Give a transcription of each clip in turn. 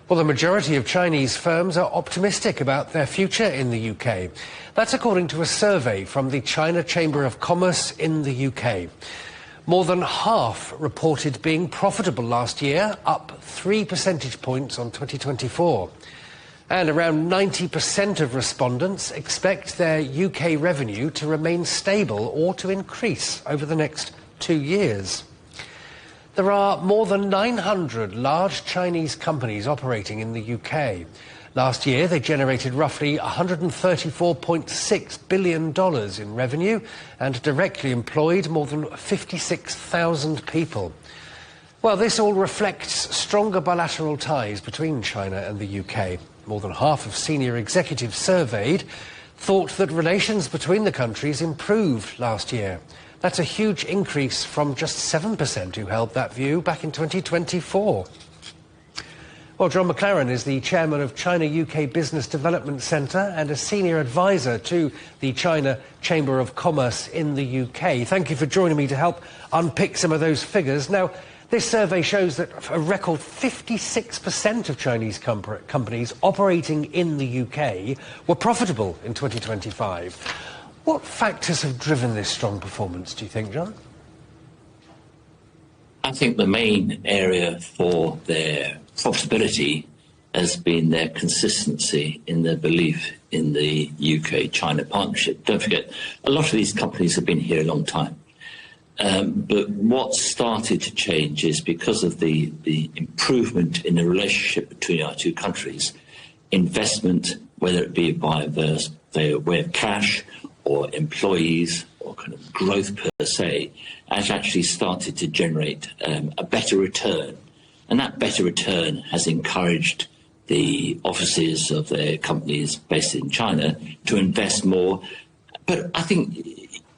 Well, the majority of Chinese firms are optimistic about their future in the UK. That's according to a survey from the China Chamber of Commerce in the UK. More than half reported being profitable last year, up 3 percentage points on 2024. And around 90% of respondents expect their UK revenue to remain stable or to increase over the next 2 years. There are more than 900 large Chinese companies operating in the UK. Last year, they generated roughly $134.6 billion in revenue and directly employed more than 56,000 people. Well, this all reflects stronger bilateral ties between China and the UK. More than half of senior executives surveyed thought that relations between the countries improved last year. That's a huge increase from just 7% who held that view back in 2024. Well, John McLean is the chairman of China-UK Business Development Centre and a senior advisor to the China Chamber of Commerce in the UK. Thank you for joining me to help unpick some of those figures. Now, this survey shows that a record 56% of Chinese companies operating in the UK were profitable in 2025. What factors have driven this strong performance, do you think, John? I think the main area for their profitability has been their consistency in their belief in the UK-China partnership. Don't forget, a lot of these companies have been here a long time. But what started to change is because of the improvement in the relationship between our two countries, investment, whether it be by their way of cash or employees or kind of growth per se, has actually started to generate a better return. And that better return has encouraged the offices of their companies based in China to invest more. But I think,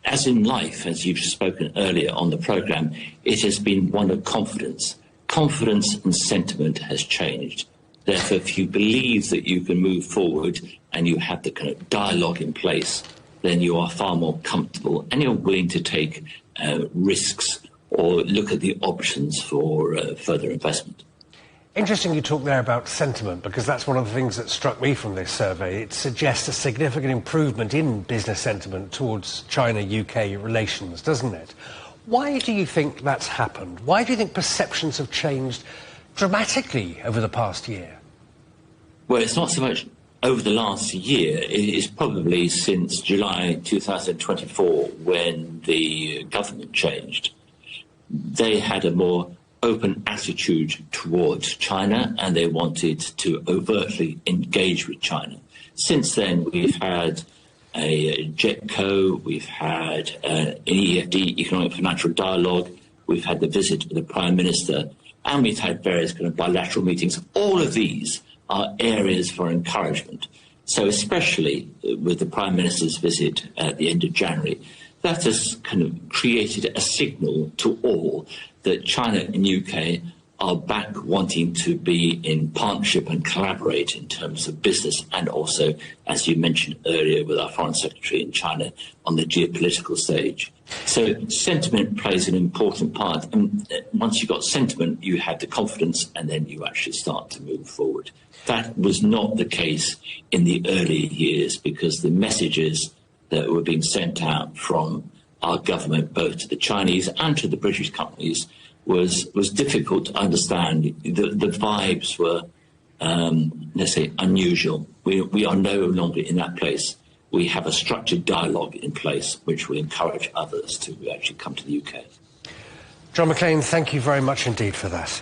as in life, as you've spoken earlier on the programme, it has been one of confidence. Confidence and sentiment has changed. Therefore, if you believe that you can move forward and you have the kind of dialogue in place, then you are far more comfortable and you're willing to take risks or look at the options for further investment. Interesting you talk there about sentiment, because that's one of the things that struck me from this survey. It suggests a significant improvement in business sentiment towards China-UK relations, doesn't it? Why do you think that's happened? Why do you think perceptions have changed dramatically over the past year? Well, it's not so much over the last year. It is probably since July 2024 when the government changed. They had a more open attitude towards China and they wanted to overtly engage with China. Since then, we've had a JETCO, we've had an EFD, Economic Financial Dialogue, we've had the visit of the Prime Minister, and we've had various kind of bilateral meetings. All of these are areas for encouragement. So especially with the Prime Minister's visit at the end of January, that has kind of created a signal to all that China and UK are back wanting to be in partnership and collaborate in terms of business and also, as you mentioned earlier, with our Foreign Secretary in China on the geopolitical stage. So sentiment plays an important part. And once you've got sentiment, you have the confidence and then you actually start to move forward. That was not the case in the early years because the messages that were being sent out from our government, both to the Chinese and to the British companies, was difficult to understand. The vibes were, let's say, unusual. We are no longer in that place. We have a structured dialogue in place, which will encourage others to actually come to the UK. John McLean, thank you very much indeed for that.